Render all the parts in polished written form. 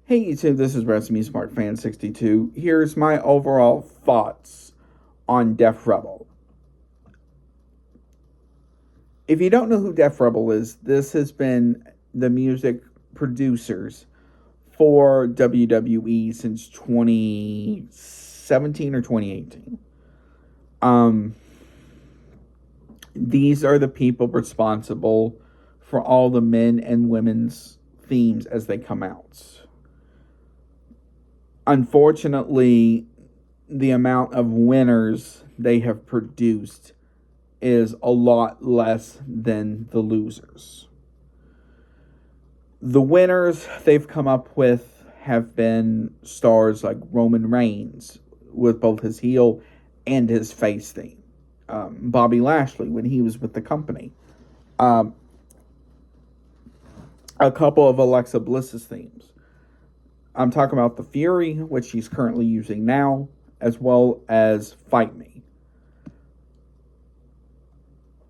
Hey YouTube, this is Recipe Smart Fan 62. Here's my overall thoughts on Def Rebel. If you don't know who Def Rebel is, this has been the music producers for WWE since 2017 or 2018. These are the people responsible for all the men and women's themes as they come out. Unfortunately, the amount of winners they have produced is a lot less than the losers. The winners they've come up with have been stars like Roman Reigns with both his heel and his face theme. Bobby Lashley when he was with the company. A couple of Alexa Bliss's themes. I'm talking about the Fury, which she's currently using now, as well as Fight Me.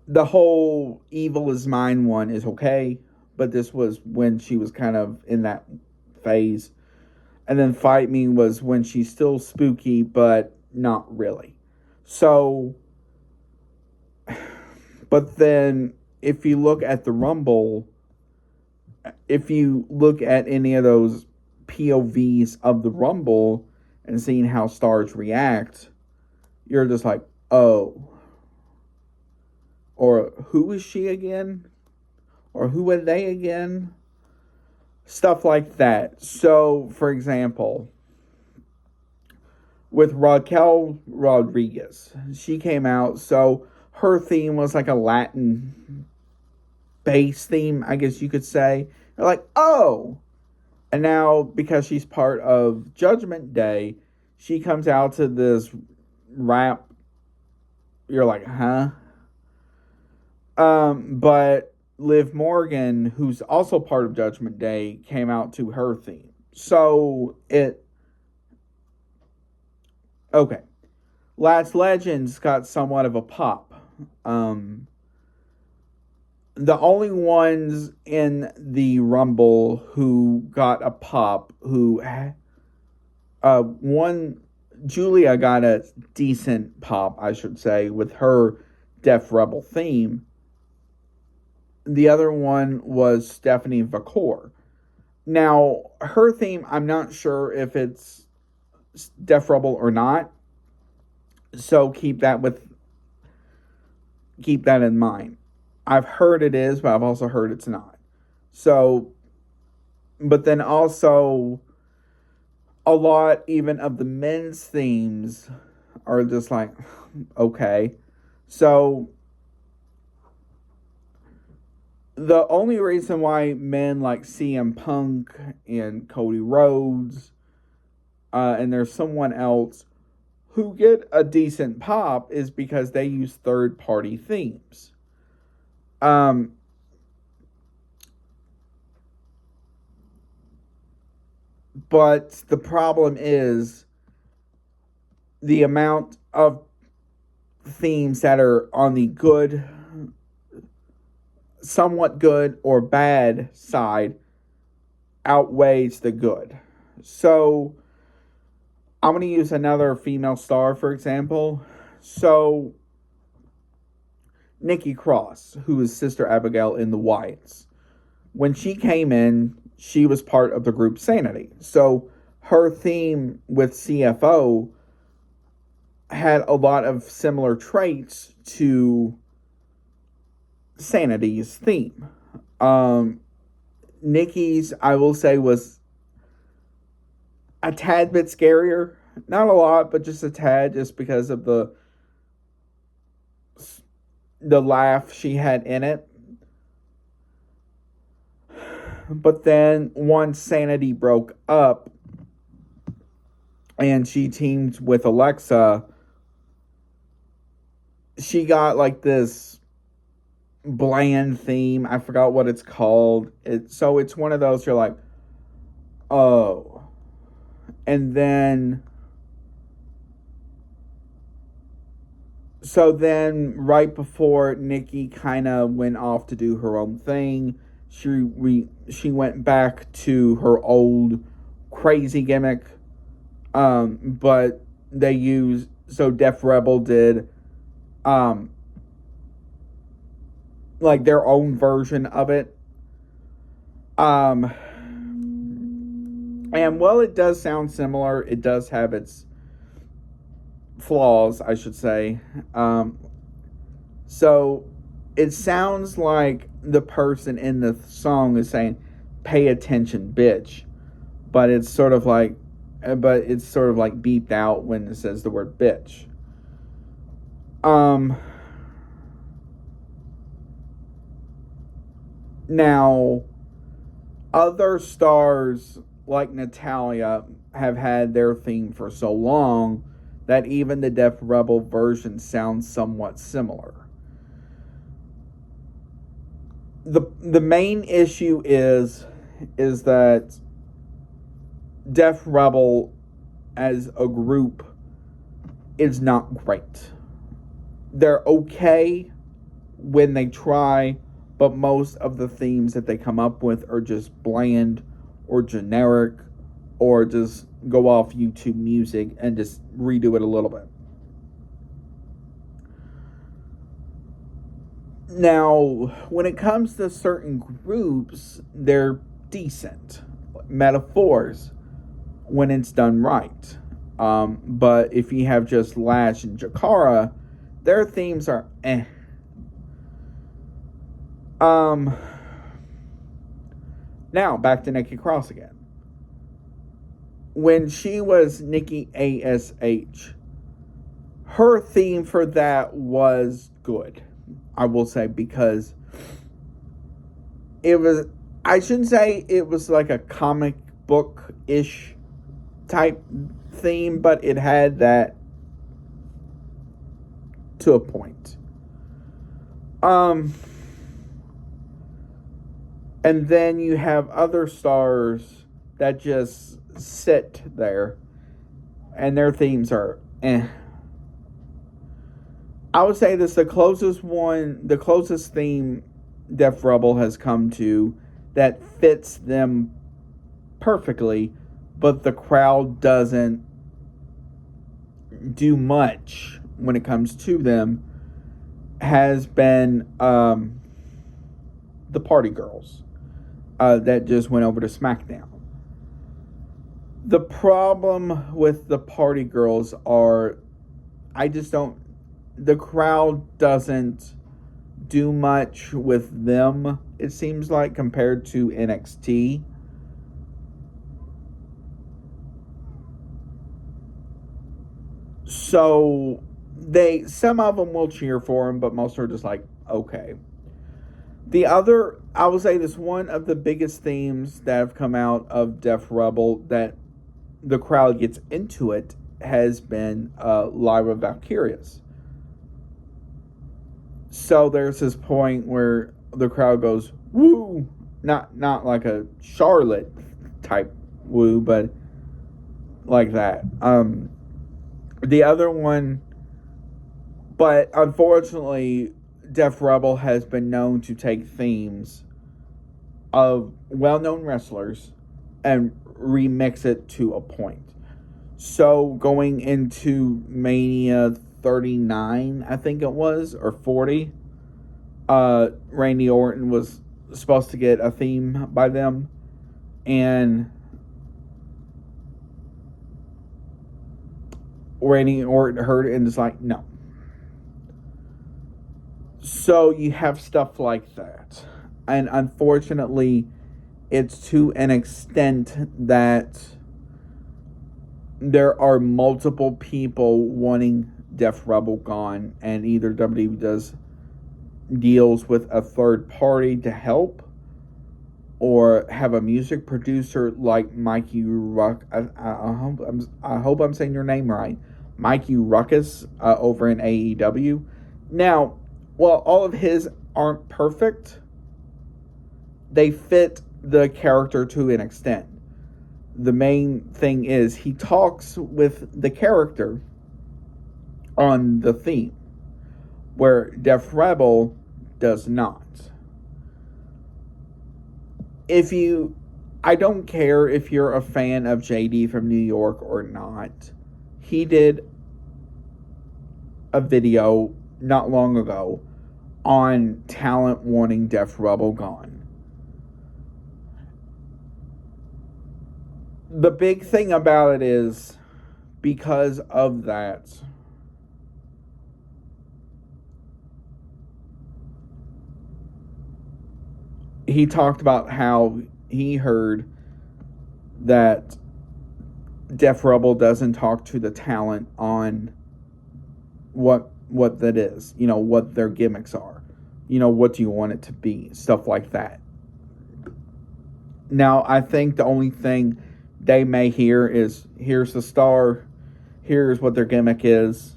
The whole Evil Is Mine one is okay, but this was when she was kind of in that phase. And then Fight Me was when she's still spooky, but not really. So, but then if you look at the Rumble, if you look at any of those POVs of the Rumble and seeing how stars react, you're just like, oh. Or who is she again? Or who are they again? Stuff like that. So, for example, with Raquel Rodriguez, she came out, so her theme was like a Latin bass theme, I guess you could say. They're like, oh. And now, because she's part of Judgment Day, she comes out to this rap. You're like, huh? But Liv Morgan, who's also part of Judgment Day, came out to her theme. So, okay. Last Legends got somewhat of a pop. The only ones in the Rumble who got a pop, Julia got a decent pop, I should say, with her Def Rebel theme. The other one was Stephanie Vakor. Now, her theme, I'm not sure if it's Def Rebel or not, so keep that in mind. I've heard it is, but I've also heard it's not. So, but then also, a lot even of the men's themes are just like, okay. So, the only reason why men like CM Punk and Cody Rhodes, and there's someone else who get a decent pop is because they use third-party themes. But the problem is the amount of themes that are on the good, somewhat good or bad side outweighs the good. So, I'm going to use another female star, for example. So, Nikki Cross, who is Sister Abigail in the Wyatts. When she came in, she was part of the group Sanity. So her theme with CFO had a lot of similar traits to Sanity's theme. Nikki's, I will say, was a tad bit scarier. Not a lot, but just a tad, just because of the laugh she had in it. But then once Sanity broke up and she teamed with Alexa, she got like this bland theme. I forgot what it's called. So it's one of those you're like, oh. And then so then right before Nikki kind of went off to do her own thing, she went back to her old crazy gimmick. But they used, so Def Rebel did like their own version of it. And while it does sound similar, it does have its flaws, I should say. So it sounds like the person in the song is saying, "Pay attention, bitch," but it's sort of like beeped out when it says the word bitch. Now, other stars like Natalia have had their theme for so long that even the Def Rebel version sounds somewhat similar. The main issue is that Def Rebel as a group is not great. They're okay when they try, but most of the themes that they come up with are just bland or generic, or just go off YouTube Music and just redo it a little bit. Now, when it comes to certain groups, they're decent. Metaphors, when it's done right. But if you have just Lash and Jakara, their themes are eh. Now, back to Nikki Cross again. When she was Nikki ASH, her theme for that was good, I will say, because it was, I shouldn't say it was like a comic book-ish type theme, but it had that to a point. And then you have other stars that just sit there, and their themes are eh. I would say this, the closest theme Def Rebel has come to that fits them perfectly, but the crowd doesn't do much when it comes to them, has been the Party Girls that just went over to SmackDown. The problem with the Party Girls are, the crowd doesn't do much with them, it seems like, compared to NXT. So some of them will cheer for them, but most are just like, okay. The other, I would say this, one of the biggest themes that have come out of Def Rebel that the crowd gets into it has been Lyra Valkyria's. So there's this point where the crowd goes, woo! Not like a Charlotte type woo, but like that. The other one, but unfortunately, Def Rebel has been known to take themes of well-known wrestlers and remix it to a point. So going into Mania 39, I think it was, or 40, Randy Orton was supposed to get a theme by them, and Randy Orton heard it and is like, no. So you have stuff like that. And unfortunately, it's to an extent that there are multiple people wanting Def Rebel gone, and either WWE does deals with a third party to help, or have a music producer like Mikey Ruck. I hope I'm saying your name right. Mikey Ruckus over in AEW. Now, while all of his aren't perfect, they fit the character to an extent. The main thing is he talks with the character on the theme, where Def Rebel does not. If you I don't care if you're a fan of JD from New York or not. He did a video not long ago on talent wanting Def Rebel gone. The big thing about it is, because of that, he talked about how he heard that Def Rebel doesn't talk to the talent on what that is, what their gimmicks are, what do you want it to be, stuff like that. Now, I think the only thing they may hear is, here's the star, here's what their gimmick is,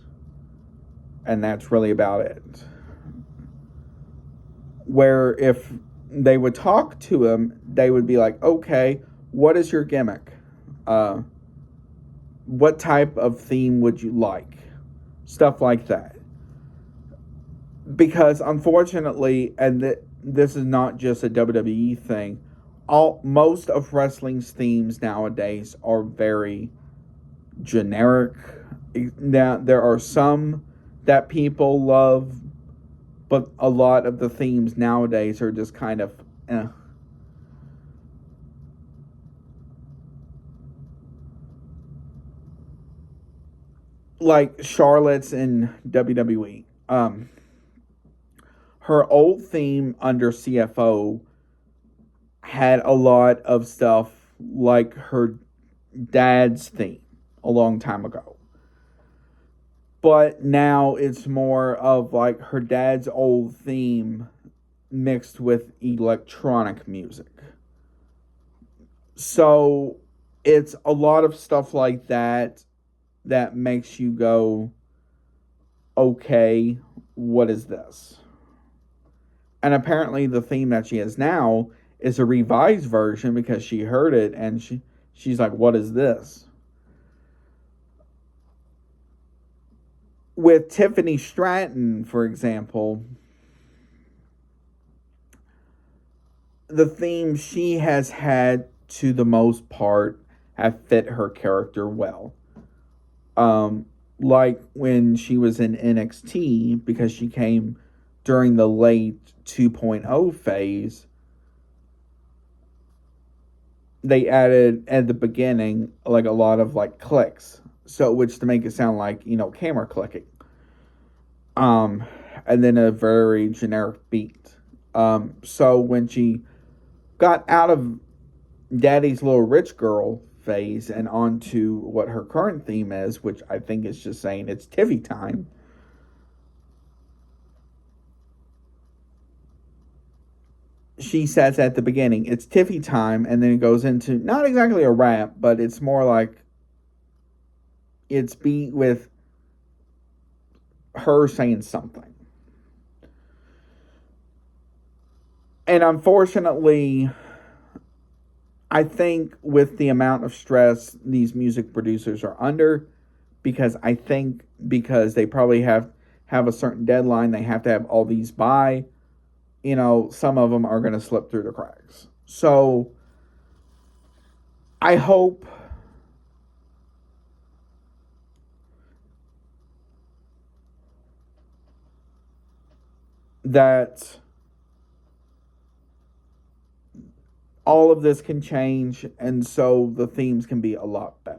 and that's really about it. Where if they would talk to him, they would be like, okay, what is your gimmick? What type of theme would you like? Stuff like that. Because unfortunately, and this is not just a WWE thing, most of wrestling's themes nowadays are very generic. Now, there are some that people love, but a lot of the themes nowadays are just kind of like Charlotte's in WWE. Her old theme under CFO had a lot of stuff like her dad's theme a long time ago. But now it's more of like her dad's old theme mixed with electronic music. So it's a lot of stuff like that that makes you go, okay, what is this? And apparently the theme that she has now is a revised version because she heard it and she's like, what is this? With Tiffany Stratton, for example, the themes she has had, to the most part, have fit her character well. Like when she was in NXT, because she came during the late 2.0 phase, they added at the beginning like a lot of like clicks, so which to make it sound like camera clicking, and then a very generic beat. So when she got out of Daddy's Little Rich Girl phase and onto what her current theme is, which I think is just saying it's Tiffy time, she says at the beginning, it's Tiffy time, and then it goes into not exactly a rap, but it's more like it's beat with her saying something. And unfortunately, I think with the amount of stress these music producers are under, because they probably have a certain deadline, they have to have all these by, some of them are going to slip through the cracks. So I hope that all of this can change, and so the themes can be a lot better.